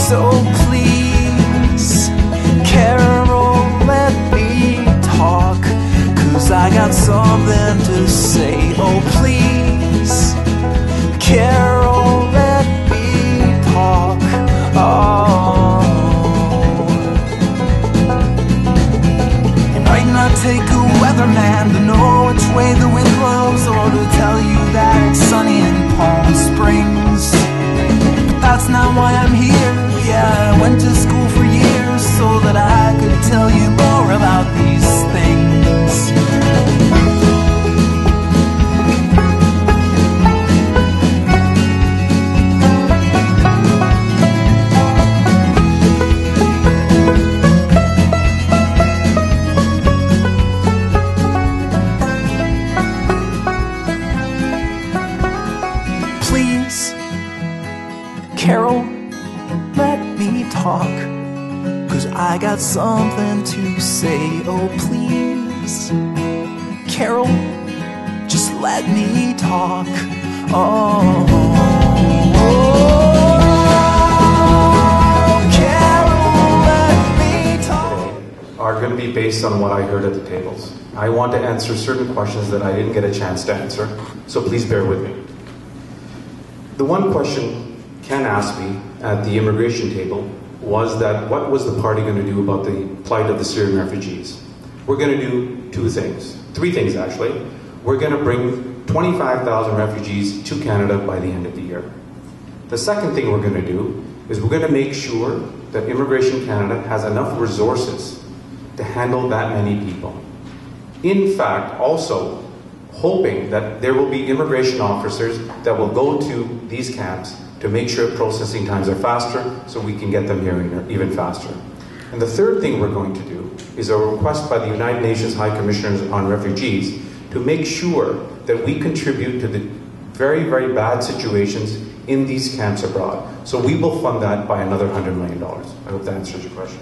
So please, Carol, let me talk, 'cause I got something to say. Oh please, Carol, let me talk. Oh, it might not take a weatherman to know which way the wind blows, or to tell you that it's sunny in Palm Springs. But that's not why I'm here. Yeah, I went to school for years so that I could tell you more about these things. Please, Carol, let me talk, 'cause I got something to say. Oh please, Carol, just let me talk. Oh, Carol, let me talk. Are going to be based on what I heard at the tables. I want to answer certain questions that I didn't get a chance to answer, so please bear with me. The one question Ken asked me at the immigration table was that what was the party going to do about the plight of the Syrian refugees? We're going to do three things actually. We're going to bring 25,000 refugees to Canada by the end of the year. The second thing we're going to do is we're going to make sure that Immigration Canada has enough resources to handle that many people. In fact, also hoping that there will be immigration officers that will go to these camps to make sure processing times are faster so we can get them here even faster. And the third thing we're going to do is a request by the United Nations High Commissioners on Refugees to make sure that we contribute to the very, very bad situations in these camps abroad. So we will fund that by another $100 million. I hope that answers your question.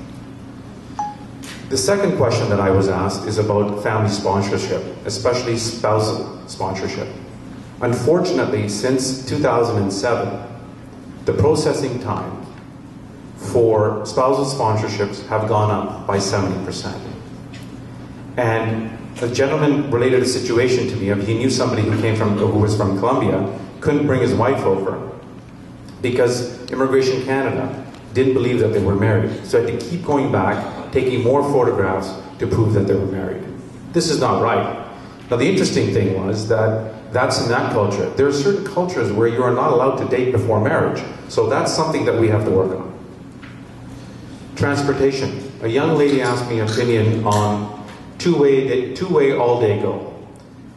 The second question that I was asked is about family sponsorship, especially spousal sponsorship. Unfortunately, since 2007, the processing time for spousal sponsorships have gone up by 70%. And a gentleman related a situation to me. He knew somebody who was from Colombia, couldn't bring his wife over because Immigration Canada didn't believe that they were married. So I had to keep going back, taking more photographs to prove that they were married. This is not right. Now the interesting thing was that's in that culture. There are certain cultures where you are not allowed to date before marriage. So that's something that we have to work on. Transportation. A young lady asked me an opinion on two-way all-day go.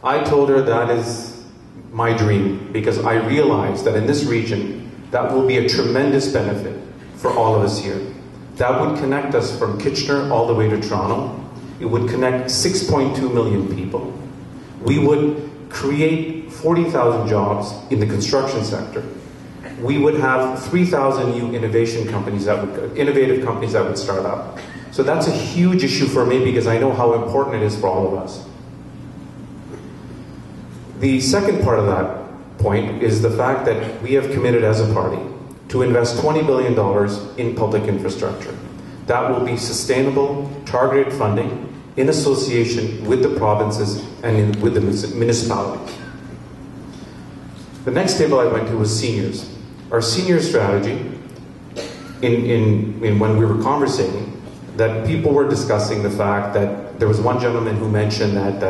I told her that is my dream because I realize that in this region that will be a tremendous benefit for all of us here. That would connect us from Kitchener all the way to Toronto. It would connect 6.2 million people. We would create 40,000 jobs in the construction sector. We would have 3,000 new innovative companies that would start up. So that's a huge issue for me because I know how important it is for all of us. The second part of that point is the fact that we have committed as a party to invest $20 billion in public infrastructure. That will be sustainable, targeted funding in association with the provinces and with the municipalities. The next table I went to was seniors. Our senior strategy, when we were conversating, that people were discussing the fact that there was one gentleman who mentioned that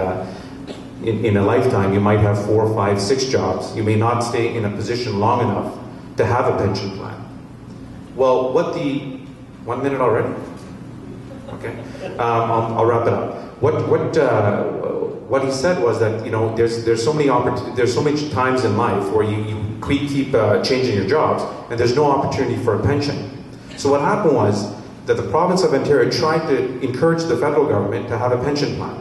in a lifetime you might have 4, 5, 6 jobs. You may not stay in a position long enough to have a pension plan. Well, 1 minute already? Okay, I'll wrap it up. What he said was that there's so many times in life where you keep changing your jobs and there's no opportunity for a pension. So what happened was that the province of Ontario tried to encourage the federal government to have a pension plan.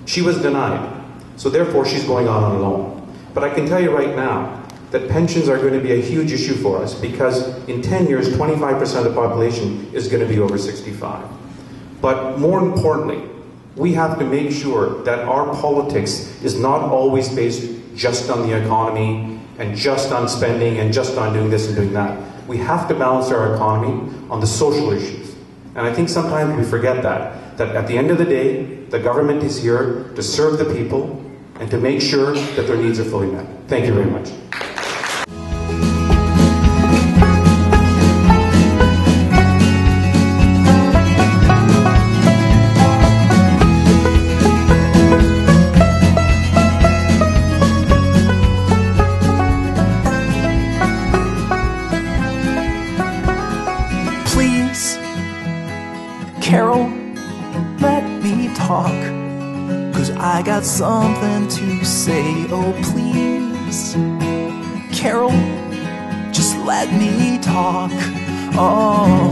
She was denied, so therefore she's going on alone. But I can tell you right now that pensions are going to be a huge issue for us because in 10 years, 25% of the population is going to be over 65. But more importantly, we have to make sure that our politics is not always based just on the economy and just on spending and just on doing this and doing that. we have to balance our economy on the social issues. And I think sometimes we forget that at the end of the day, the government is here to serve the people and to make sure that their needs are fully met. Thank you very much. Please, Carol, let me talk, 'cause I got something to say. Oh please, Carol, just let me talk. Oh,